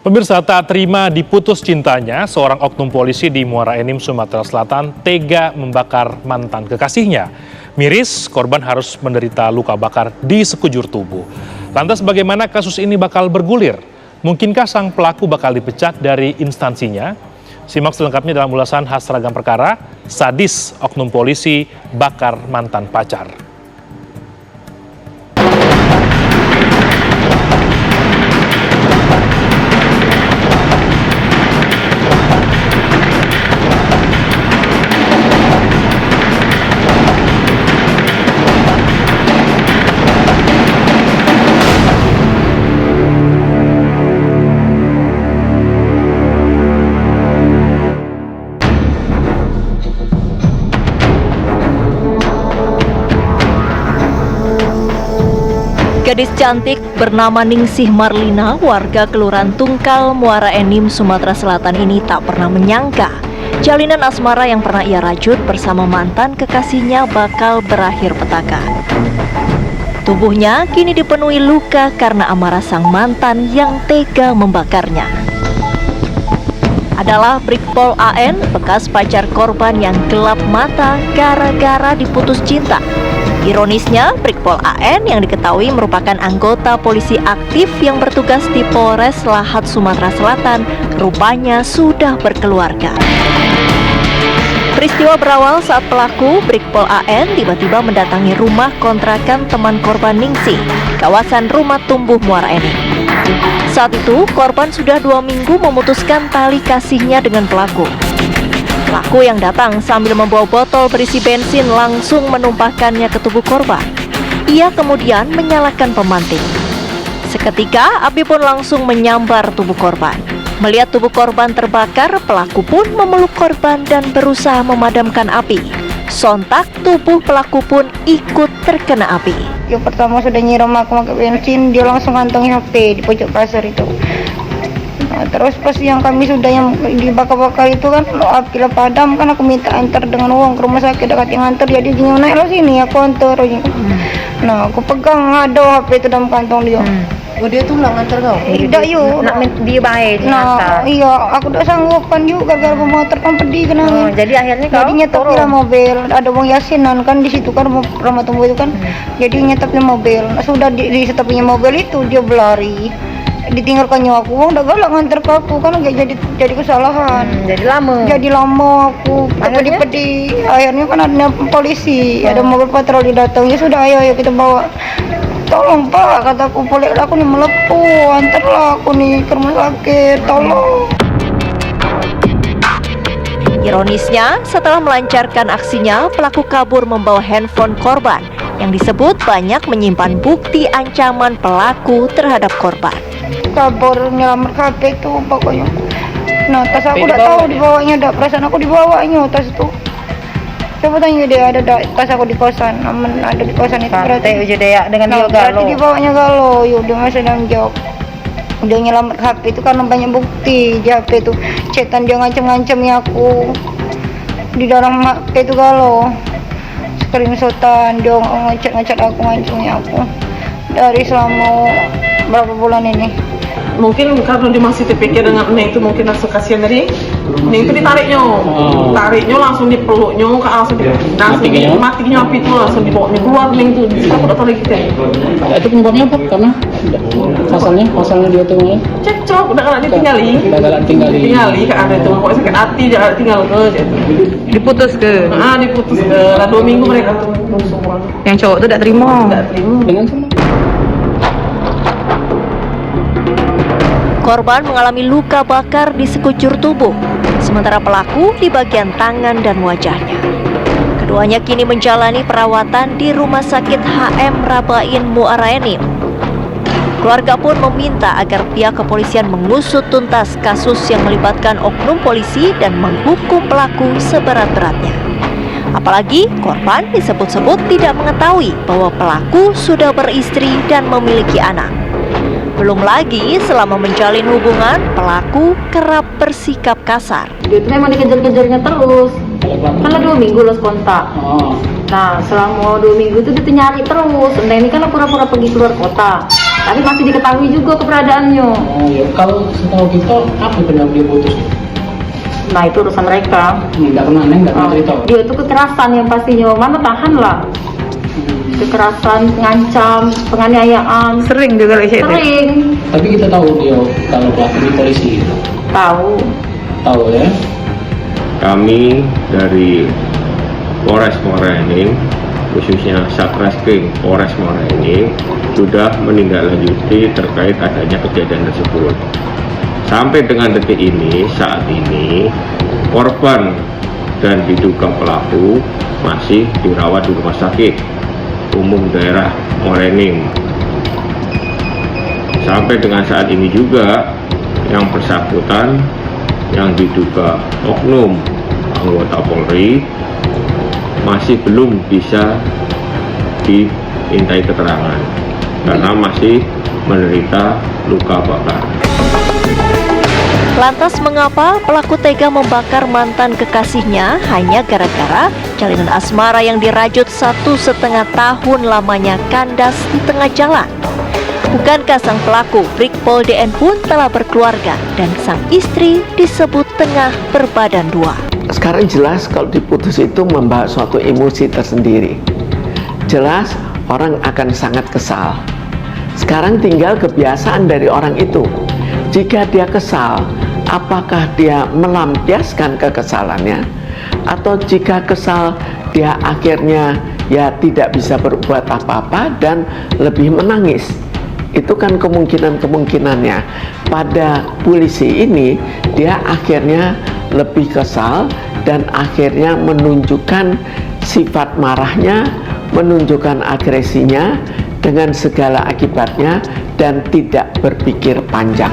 Pemirsa, tak terima diputus cintanya, seorang oknum polisi di Muara Enim, Sumatera Selatan tega membakar mantan kekasihnya. Miris, korban harus menderita luka bakar di sekujur tubuh. Lantas bagaimana kasus ini bakal bergulir? Mungkinkah sang pelaku bakal dipecat dari instansinya? Simak selengkapnya dalam ulasan khas Ragam Perkara, sadis oknum polisi bakar mantan pacar. Gadis cantik bernama Ningsih Marlina, warga Kelurahan Tungkal, Muara Enim, Sumatera Selatan ini tak pernah menyangka jalinan asmara yang pernah ia rajut bersama mantan kekasihnya bakal berakhir petaka. Tubuhnya kini dipenuhi luka karena amarah sang mantan yang tega membakarnya. Adalah Brigpol AN, bekas pacar korban yang gelap mata gara-gara diputus cinta. Ironisnya, Brigpol AN yang diketahui merupakan anggota polisi aktif yang bertugas di Polres Lahat, Sumatera Selatan, rupanya sudah berkeluarga. Peristiwa berawal saat pelaku, Brigpol AN, tiba-tiba mendatangi rumah kontrakan teman korban Ningsih, kawasan Rumah Tumbuh Muara Enim. Saat itu, korban sudah 2 minggu memutuskan tali kasihnya dengan pelaku. Pelaku yang datang sambil membawa botol berisi bensin langsung menumpahkannya ke tubuh korban. Ia kemudian menyalakan pemantik. Seketika api pun langsung menyambar tubuh korban. Melihat tubuh korban terbakar, pelaku pun memeluk korban dan berusaha memadamkan api. Sontak tubuh pelaku pun ikut terkena api. Yang pertama sudah nyiram aku pakai bensin, dia langsung kantongin HP di pojok kasur itu. Nah, terus pas yang kami sudah yang dibakar-bakar itu kan api lah padam, kan aku minta antar dengan uang ke rumah sakit dekat yang antar, jadi dia naik lo sini aku antar. Nah aku pegang ada HP itu dalam kantong dia. Oh dia tuh nggak nganter kau? Tidak yuk. Nak dia baik. Nah iya aku udah sanggup kan yuk gara-gara motor kan pedih kenangin. Jadi akhirnya kau jadi nyetopnya mobil, ada uang yasinan kan di situ kan rumah tumbuh itu kan. Jadi nyetopnya mobil. Sudah di setopnya mobil itu dia berlari. Ditinggalkannya aku, udah galak nganter ke aku kan nggak jadi kesalahan. Jadi lama aku pedih. Akhirnya kan ada polisi, ada mobil patroli datang. Ya sudah ayo kita bawa. Tolong Pak, kataku boleh aku nih melepuh, antarlah aku nih ke rumah sakit, tolong. Ironisnya, setelah melancarkan aksinya, pelaku kabur membawa handphone korban yang disebut banyak menyimpan bukti ancaman pelaku terhadap korban. Kabur nyelamat HP itu pokoknya. Nah tas aku udah tahu dibawanya, ada perasaan aku dibawanya tas itu. Coba tanya dia, ada tas aku di kosan, aman ada di kosan itu berarti. Dengan dia berarti dibawanya galau, yuk dia masih dalam jawab. Udah nyelamat HP itu karena banyak bukti di HP itu. Chatan dia ngancem-ngancemnya aku di dalam HP itu galau. Screenshotan dia ngechat aku, ngancemnya aku dari selama berapa bulan ini. Mungkin karena dia masih terpikir dengan Neng itu mungkin langsung kasihan dari Neng itu ditariknya, langsung dipeluknya, langsung matinya api itu langsung dibawanya keluar Neng itu. Kita udah tahu kita. Itu penyebabnya apa? Karena pasalnya dia tuh cekcok, udah kan ditinggali. Ditinggali kan ada itu, pokoknya sakit hati jangan tinggal ke. diputus ke. Diputus ke. 2 minggu mereka tuh semua. Yang cowok tuh tidak terima. dengan semua. Korban mengalami luka bakar di sekujur tubuh, sementara pelaku di bagian tangan dan wajahnya. Keduanya kini menjalani perawatan di Rumah Sakit HM Rabain Muara Enim. Keluarga pun meminta agar pihak kepolisian mengusut tuntas kasus yang melibatkan oknum polisi dan menghukum pelaku seberat-beratnya. Apalagi korban disebut-sebut tidak mengetahui bahwa pelaku sudah beristri dan memiliki anak. Belum lagi selama menjalin hubungan, pelaku kerap bersikap kasar. Dia itu memang dikejar-kejarnya terus. Kan 2 minggu lost kontak. Nah, selama 2 minggu itu dia nyari terus. Nah, ini kan pura-pura pergi keluar kota. Tapi masih diketahui juga keberadaannya. Oh ya, kalau setahu kita apa penyebab dia putus? Nah, itu urusan mereka. Nggak pernah, Neng nggak pernah cerita. Dia itu kekerasan yang pastinya. Mama tahan lah. Kekerasan, ngancam, penganiayaan. Sering juga lagi. Sering. Tapi kita tahu dia kalau pelaku di polisi. Tahu. Tahu ya? Kami dari Polres Muara Enim, khususnya Satreskrim Polres Muara Enim, sudah menindaklanjuti terkait adanya kejadian tersebut. Sampai dengan detik ini, saat ini, korban dan diduga pelaku masih dirawat di Rumah Sakit Umum Daerah Muara Enim. Sampai dengan saat ini juga, yang bersangkutan yang diduga oknum anggota Polri masih belum bisa dimintai keterangan karena masih menderita luka bakar. Lantas mengapa pelaku tega membakar mantan kekasihnya hanya gara-gara jalinan asmara yang dirajut 1,5 tahun lamanya kandas di tengah jalan? Bukankah sang pelaku, Brigpol DN pun telah berkeluarga dan sang istri disebut tengah berbadan 2? Sekarang jelas kalau diputus itu membawa suatu emosi tersendiri. Jelas orang akan sangat kesal. Sekarang tinggal kebiasaan dari orang itu. Jika dia kesal, apakah dia melampiaskan kekesalannya? Atau jika kesal, dia akhirnya ya tidak bisa berbuat apa-apa dan lebih menangis? Itu kan kemungkinannya. Pada polisi ini, dia akhirnya lebih kesal dan akhirnya menunjukkan sifat marahnya, menunjukkan agresinya dengan segala akibatnya dan tidak berpikir panjang.